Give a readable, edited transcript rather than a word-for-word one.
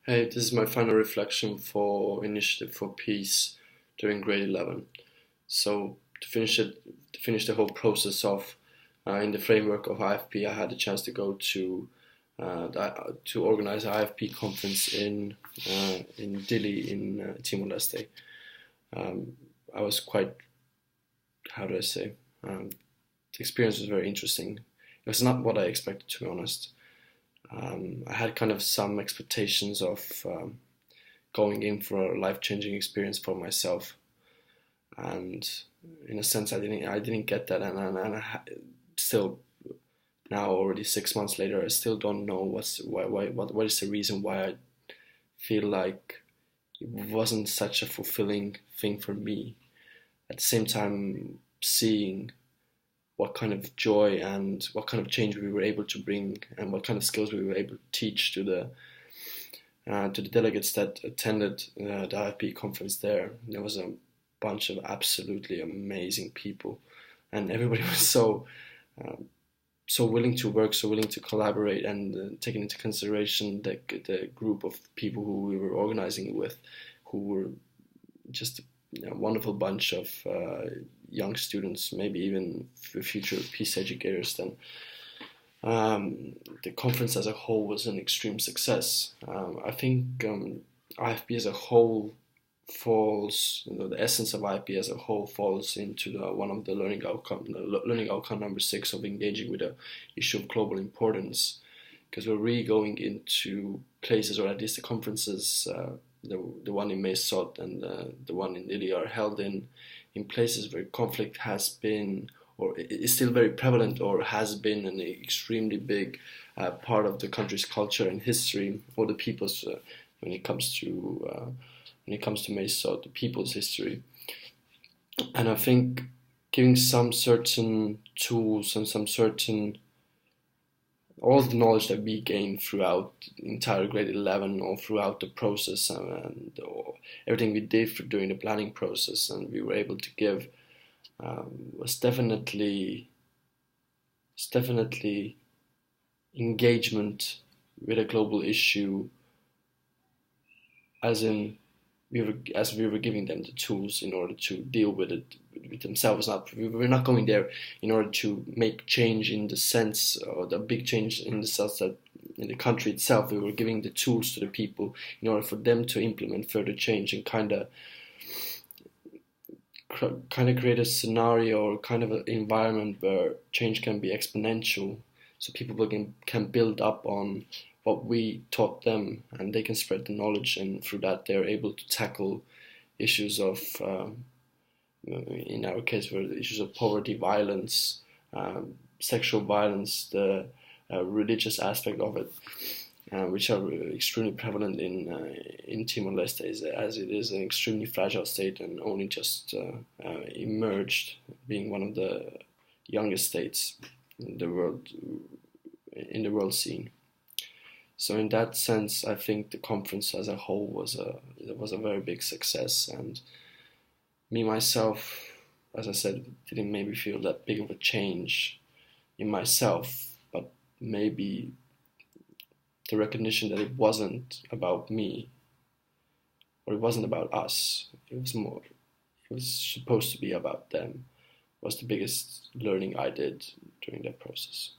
Hey, this is my final reflection for Initiative for Peace during grade 11. So to finish the whole process off in the framework of IFP, I had a chance to go to organize an IFP conference in Dili in Timor-Leste. I was quite, how do I say, the experience was very interesting. It was not what I expected, to be honest. I had kind of some expectations of going in for a life-changing experience for myself, and in a sense, I didn't get that, and still now already 6 months later, I still don't know what is the reason why I feel like it wasn't such a fulfilling thing for me. At the same time, seeing what kind of joy and what kind of change we were able to bring and what kind of skills we were able to teach to the delegates that attended the IFP conference there. There was a bunch of absolutely amazing people, and everybody was uh, so willing to work, so willing to collaborate, and taking into consideration the group of people who we were organizing with, who were just a wonderful bunch of young students, maybe even future peace educators. Then the conference as a whole was an extreme success. I think IFP as a whole falls, the essence of IFP as a whole falls into one of the learning outcome number 6 of engaging with the issue of global importance, because we're really going into places, or at least the conferences, the one in Mesot and the one in Lily are held in places where conflict has been or is still very prevalent, or has been an extremely big part of the country's culture and history, or the people's when it comes to Mesot, the people's history. And I think giving some certain tools and some certain all the knowledge that we gained throughout the entire grade 11, or throughout the process, and everything we did during the planning process, and we were able to give, was definitely engagement with a global issue, as in as we were giving them the tools in order to deal with it with themselves. We're not going there in order to make change in the sense, or the big change in the sense that in the country itself. We were giving the tools to the people in order for them to implement further change, and kind of create a scenario or kind of an environment where change can be exponential, so people can build up on what we taught them, and they can spread the knowledge, and through that they're able to tackle issues of, in our case, were the issues of poverty, violence, sexual violence, the religious aspect of it, which are extremely prevalent in Timor-Leste, as it is an extremely fragile state and only just emerged, being one of the youngest states in the world scene. So in that sense, I think the conference as a whole was a very big success, and me myself, as I said, didn't maybe feel that big of a change in myself, but maybe the recognition that it wasn't about me, or it wasn't about us. It was supposed to be about them, was the biggest learning I did during that process.